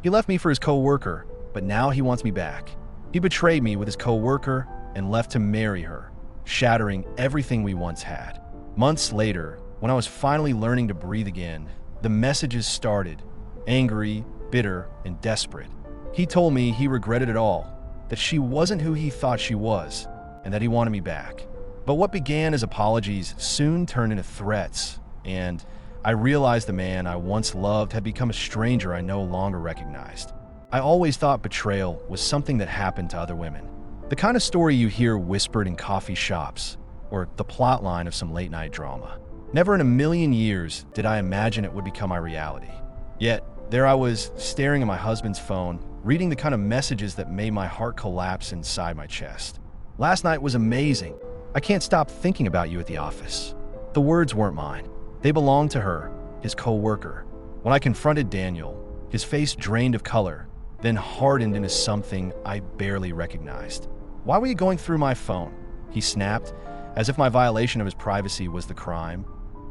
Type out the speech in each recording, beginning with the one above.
He left me for his coworker, but now he wants me back. He betrayed me with his coworker and left to marry her, shattering everything we once had. Months later, when I was finally learning to breathe again, the messages started, angry, bitter, and desperate. He told me he regretted it all, that she wasn't who he thought she was, and that he wanted me back. But what began as apologies soon turned into threats, and I realized the man I once loved had become a stranger I no longer recognized. I always thought betrayal was something that happened to other women. The kind of story you hear whispered in coffee shops, or the plotline of some late-night drama. Never in a million years did I imagine it would become my reality. Yet, there I was, staring at my husband's phone, reading the kind of messages that made my heart collapse inside my chest. "Last night was amazing. I can't stop thinking about you at the office." The words weren't mine. They belonged to her, his co-worker. When I confronted Daniel, his face drained of color, then hardened into something I barely recognized. "Why were you going through my phone?" he snapped, as if my violation of his privacy was the crime,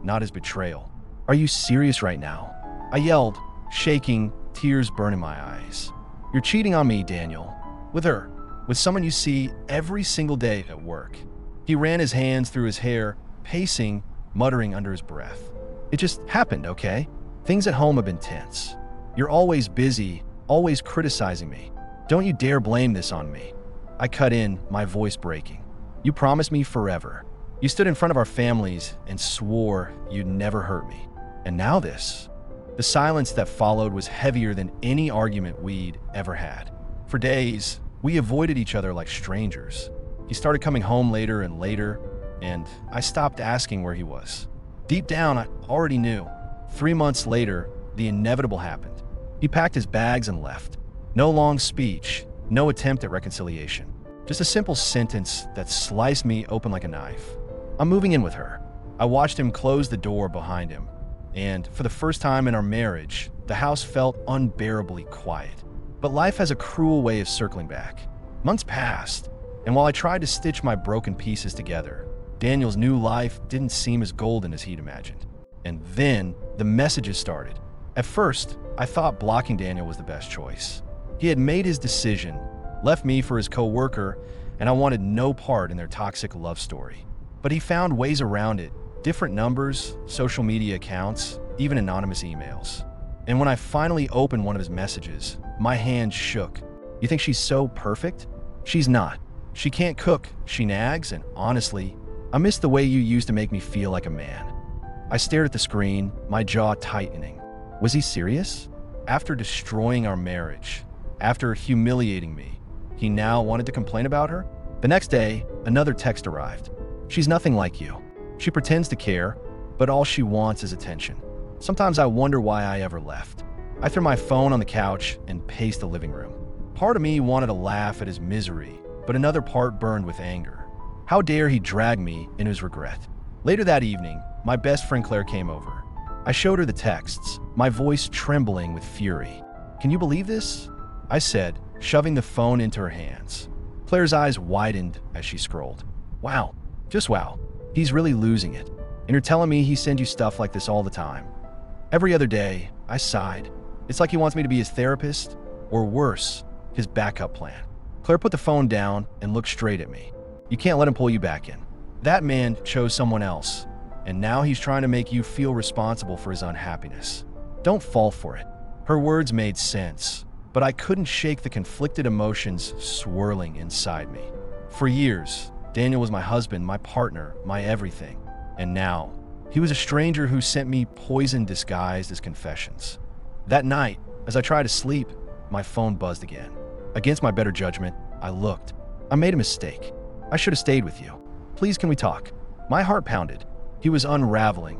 not his betrayal. "Are you serious right now?" I yelled, shaking, tears burning my eyes. "You're cheating on me, Daniel. With her. With someone you see every single day at work." He ran his hands through his hair, pacing, muttering under his breath. "It just happened, okay? Things at home have been tense. You're always busy, always criticizing me. Don't you dare blame this on me." I cut in, my voice breaking. "You promised me forever. You stood in front of our families and swore you'd never hurt me. And now this." The silence that followed was heavier than any argument we'd ever had. For days, we avoided each other like strangers. He started coming home later and later, and I stopped asking where he was. Deep down, I already knew. 3 months later, the inevitable happened. He packed his bags and left. No long speech, no attempt at reconciliation. Just a simple sentence that sliced me open like a knife. "I'm moving in with her." I watched him close the door behind him, and for the first time in our marriage, the house felt unbearably quiet. But life has a cruel way of circling back. Months passed, and while I tried to stitch my broken pieces together, Daniel's new life didn't seem as golden as he'd imagined. And then the messages started. At first, I thought blocking Daniel was the best choice. He had made his decision, left me for his co-worker, and I wanted no part in their toxic love story. But he found ways around it, different numbers, social media accounts, even anonymous emails. And when I finally opened one of his messages, my hands shook. "You think she's so perfect? She's not. She can't cook, she nags, and honestly, I miss the way you used to make me feel like a man." I stared at the screen, my jaw tightening. Was he serious? After destroying our marriage, after humiliating me, he now wanted to complain about her? The next day, another text arrived. "She's nothing like you. She pretends to care, but all she wants is attention. Sometimes I wonder why I ever left." I threw my phone on the couch and paced the living room. Part of me wanted to laugh at his misery, but another part burned with anger. How dare he drag me into his regret? Later that evening, my best friend Claire came over. I showed her the texts, my voice trembling with fury. "Can you believe this?" I said, shoving the phone into her hands. Claire's eyes widened as she scrolled. "Wow, just wow. He's really losing it. And you're telling me he sends you stuff like this all the time?" Every other day, I sighed. It's like he wants me to be his therapist, or worse, his backup plan. Claire put the phone down and looked straight at me. "You can't let him pull you back in. That man chose someone else, and now he's trying to make you feel responsible for his unhappiness. Don't fall for it." Her words made sense, but I couldn't shake the conflicted emotions swirling inside me. For years, Daniel was my husband, my partner, my everything. And now, he was a stranger who sent me poison disguised as confessions. That night, as I tried to sleep, my phone buzzed again. Against my better judgment, I looked. "I made a mistake. I should have stayed with you. Please, can we talk?" My heart pounded. He was unraveling,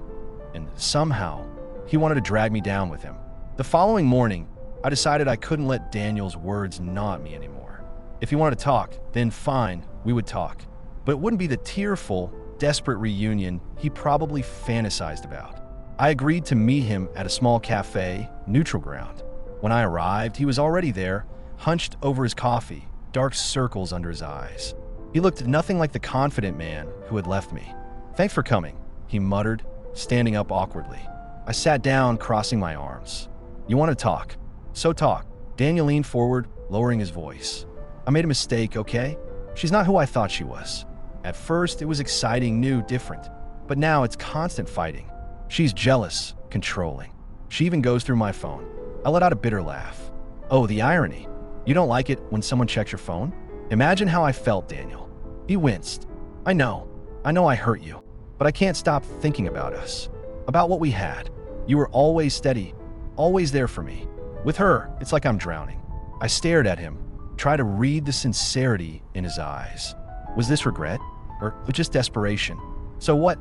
and somehow, he wanted to drag me down with him. The following morning, I decided I couldn't let Daniel's words gnaw at me anymore. If he wanted to talk, then fine, we would talk. But it wouldn't be the tearful, desperate reunion he probably fantasized about. I agreed to meet him at a small cafe, neutral ground. When I arrived, he was already there, hunched over his coffee, dark circles under his eyes. He looked nothing like the confident man who had left me. "Thanks for coming," he muttered, standing up awkwardly. I sat down, crossing my arms. "You want to talk? So talk." Daniel leaned forward, lowering his voice. I made a mistake, okay? She's not who I thought she was. At first, it was exciting, new, different. But now it's constant fighting. She's jealous, controlling. She even goes through my phone. I let out a bitter laugh. Oh, the irony. You don't like it when someone checks your phone? Imagine how I felt, Daniel. He winced. I know I hurt you, but I can't stop thinking about us, about what we had. You were always steady, always there for me. With her, it's like I'm drowning. I stared at him, tried to read the sincerity in his eyes. Was this regret or just desperation? So what?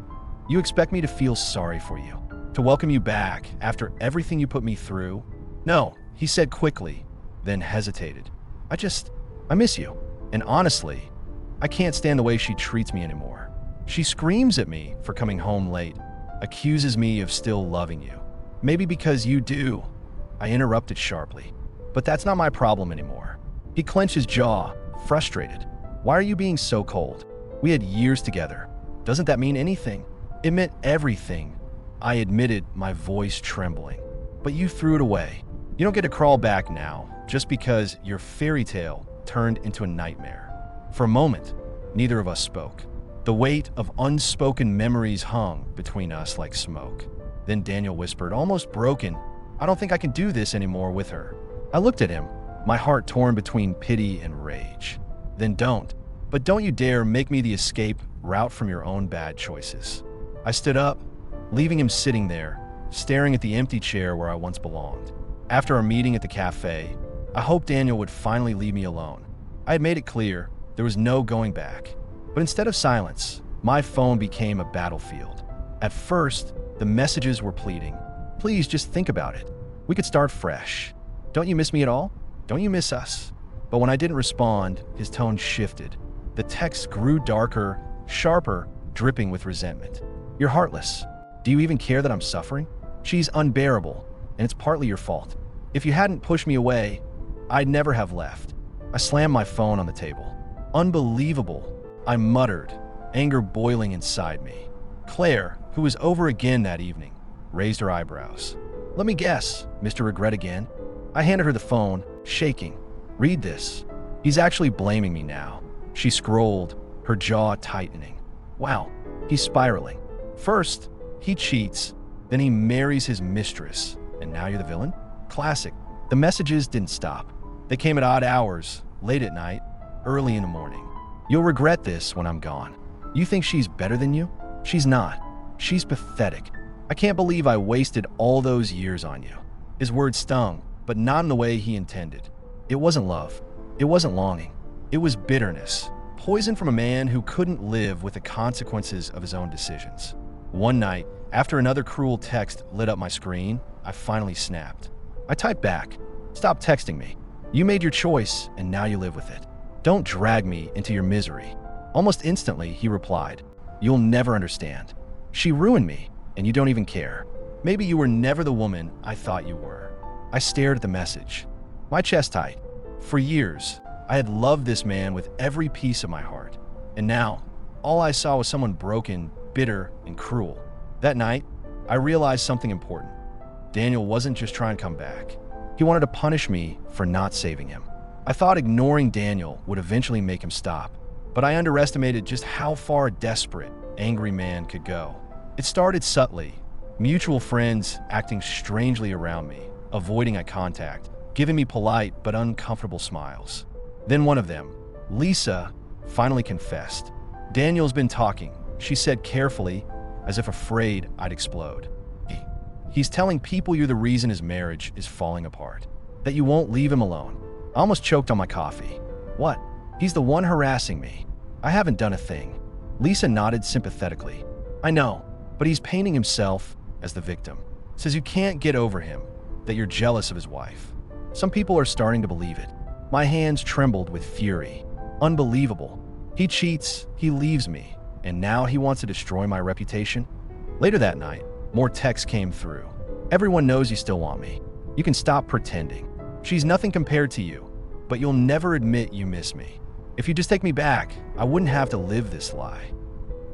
You expect me to feel sorry for you, to welcome you back after everything you put me through? No, he said quickly, then hesitated. I miss you. And honestly, I can't stand the way she treats me anymore. She screams at me for coming home late, accuses me of still loving you. Maybe because you do. I interrupted sharply. But that's not my problem anymore. He clenched his jaw, frustrated. Why are you being so cold? We had years together. Doesn't that mean anything? It meant everything. I admitted, my voice trembling. But you threw it away. You don't get to crawl back now, just because your fairy tale turned into a nightmare. For a moment, neither of us spoke. The weight of unspoken memories hung between us like smoke. Then Daniel whispered, almost broken, I don't think I can do this anymore with her. I looked at him, my heart torn between pity and rage. Then don't. But don't you dare make me the escape route from your own bad choices. I stood up, leaving him sitting there, staring at the empty chair where I once belonged. After our meeting at the cafe, I hoped Daniel would finally leave me alone. I had made it clear there was no going back. But instead of silence, my phone became a battlefield. At first, the messages were pleading. Please just think about it. We could start fresh. Don't you miss me at all? Don't you miss us? But when I didn't respond, his tone shifted. The text grew darker, sharper, dripping with resentment. You're heartless. Do you even care that I'm suffering? She's unbearable, and it's partly your fault. If you hadn't pushed me away, I'd never have left. I slammed my phone on the table. Unbelievable, I muttered, anger boiling inside me. Claire, who was over again that evening, raised her eyebrows. Let me guess, Mr. Regret again? I handed her the phone, shaking. Read this. He's actually blaming me now. She scrolled, her jaw tightening. Wow, he's spiraling. First, he cheats, then he marries his mistress, and now you're the villain? Classic. The messages didn't stop. They came at odd hours, late at night, early in the morning. You'll regret this when I'm gone. You think she's better than you? She's not. She's pathetic. I can't believe I wasted all those years on you. His words stung, but not in the way he intended. It wasn't love. It wasn't longing. It was bitterness. Poison from a man who couldn't live with the consequences of his own decisions. One night, after another cruel text lit up my screen, I finally snapped. I typed back, "Stop texting me. You made your choice, and now you live with it. Don't drag me into your misery." Almost instantly, he replied, "You'll never understand. She ruined me, and you don't even care. Maybe you were never the woman I thought you were." I stared at the message, my chest tight. For years, I had loved this man with every piece of my heart. And now, all I saw was someone broken, bitter, and cruel. That night, I realized something important. Daniel wasn't just trying to come back. He wanted to punish me for not saving him. I thought ignoring Daniel would eventually make him stop, but I underestimated just how far a desperate, angry man could go. It started subtly, mutual friends acting strangely around me, avoiding eye contact, giving me polite but uncomfortable smiles. Then one of them, Lisa, finally confessed. "Daniel's been talking," she said carefully, as if afraid I'd explode. He's telling people you're the reason his marriage is falling apart, that you won't leave him alone." I almost choked on my coffee. "What? He's the one harassing me. I haven't done a thing." Lisa nodded sympathetically. "I know, but he's painting himself as the victim. Says you can't get over him, that you're jealous of his wife. Some people are starting to believe it." My hands trembled with fury. Unbelievable. He cheats, he leaves me, and now he wants to destroy my reputation? Later that night, more texts came through. "Everyone knows you still want me. You can stop pretending. She's nothing compared to you, but you'll never admit you miss me. If you just take me back, I wouldn't have to live this lie."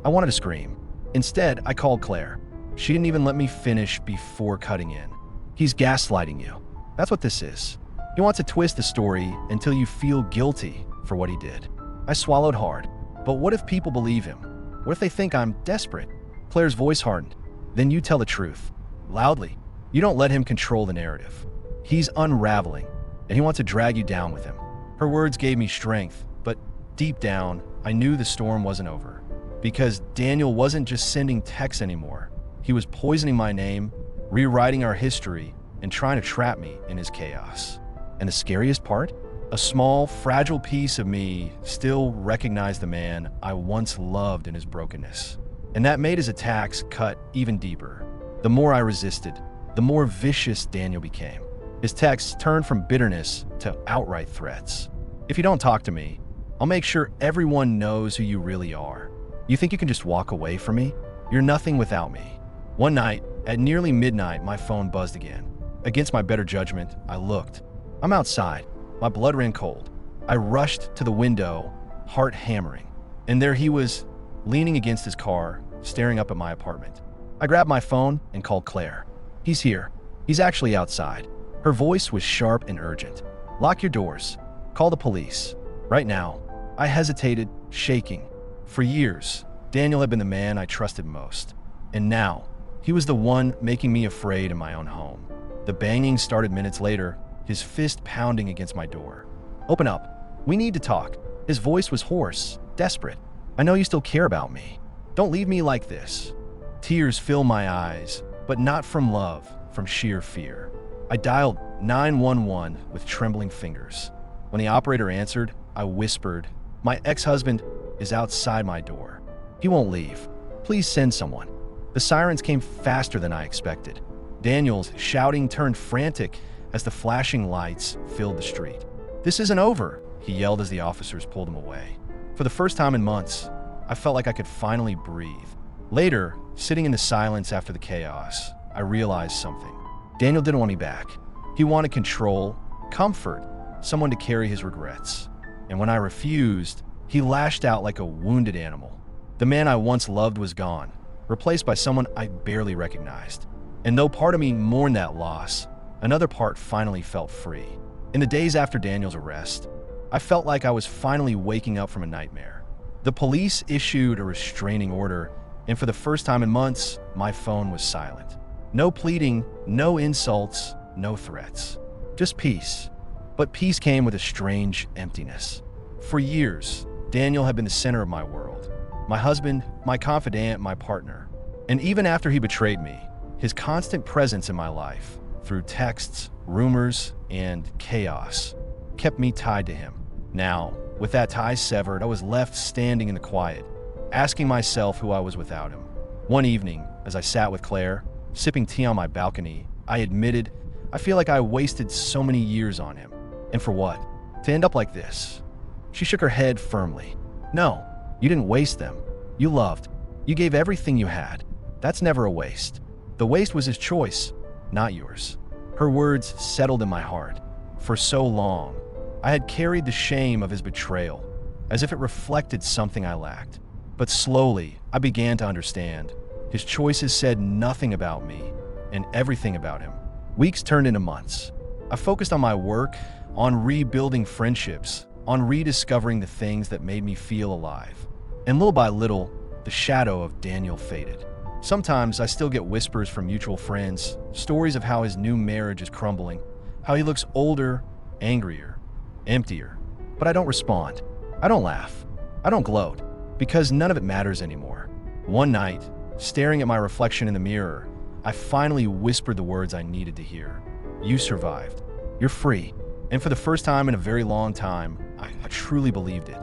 I wanted to scream. Instead, I called Claire. She didn't even let me finish before cutting in. "He's gaslighting you. That's what this is. He wants to twist the story until you feel guilty for what he did. I swallowed hard. But what if people believe him? What if they think I'm desperate? Claire's voice hardened. Then you tell the truth. Loudly. You don't let him control the narrative. He's unraveling, and he wants to drag you down with him. Her words gave me strength, but deep down, I knew the storm wasn't over. Because Daniel wasn't just sending texts anymore. He was poisoning my name, rewriting our history, and trying to trap me in his chaos. And the scariest part? A small, fragile piece of me still recognized the man I once loved in his brokenness. And that made his attacks cut even deeper. The more I resisted, the more vicious Daniel became. His texts turned from bitterness to outright threats. If you don't talk to me, I'll make sure everyone knows who you really are. You think you can just walk away from me? You're nothing without me. One night, at nearly midnight, my phone buzzed again. Against my better judgment, I looked. I'm outside. My blood ran cold. I rushed to the window, heart hammering. And there he was, leaning against his car, staring up at my apartment. I grabbed my phone and called Claire. He's here. He's actually outside. Her voice was sharp and urgent. Lock your doors. Call the police. Right now. I hesitated, shaking. For years, Daniel had been the man I trusted most. And now, he was the one making me afraid in my own home. The banging started minutes later, his fist pounding against my door. Open up. We need to talk. His voice was hoarse, desperate. I know you still care about me. Don't leave me like this. Tears filled my eyes, but not from love, from sheer fear. I dialed 911 with trembling fingers. When the operator answered, I whispered, "My ex-husband is outside my door. He won't leave. Please send someone." The sirens came faster than I expected. Daniel's shouting turned frantic as the flashing lights filled the street. "This isn't over," he yelled as the officers pulled him away. For the first time in months, I felt like I could finally breathe. Later, sitting in the silence after the chaos, I realized something. Daniel didn't want me back. He wanted control, comfort, someone to carry his regrets. And when I refused, he lashed out like a wounded animal. The man I once loved was gone, replaced by someone I barely recognized. And though part of me mourned that loss, another part finally felt free. In the days after Daniel's arrest, I felt like I was finally waking up from a nightmare. The police issued a restraining order, and for the first time in months, my phone was silent. No pleading, no insults, no threats. Just peace. But peace came with a strange emptiness. For years, Daniel had been the center of my world. My husband, my confidant, my partner. And even after he betrayed me, his constant presence in my life, through texts, rumors, and chaos, kept me tied to him. Now, with that tie severed, I was left standing in the quiet, asking myself who I was without him. One evening, as I sat with Claire, sipping tea on my balcony, I admitted, I feel like I wasted so many years on him. And for what? To end up like this? She shook her head firmly. No, you didn't waste them. You loved. You gave everything you had. That's never a waste. The waste was his choice, not yours. Her words settled in my heart. For so long, I had carried the shame of his betrayal, as if it reflected something I lacked. But slowly, I began to understand. His choices said nothing about me and everything about him. Weeks turned into months. I focused on my work, on rebuilding friendships, on rediscovering the things that made me feel alive. And little by little, the shadow of Daniel faded. Sometimes I still get whispers from mutual friends, stories of how his new marriage is crumbling, how he looks older, angrier, emptier. But I don't respond. I don't laugh. I don't gloat, because none of it matters anymore. One night, staring at my reflection in the mirror, I finally whispered the words I needed to hear. You survived. You're free. And for the first time in a very long time, I truly believed it.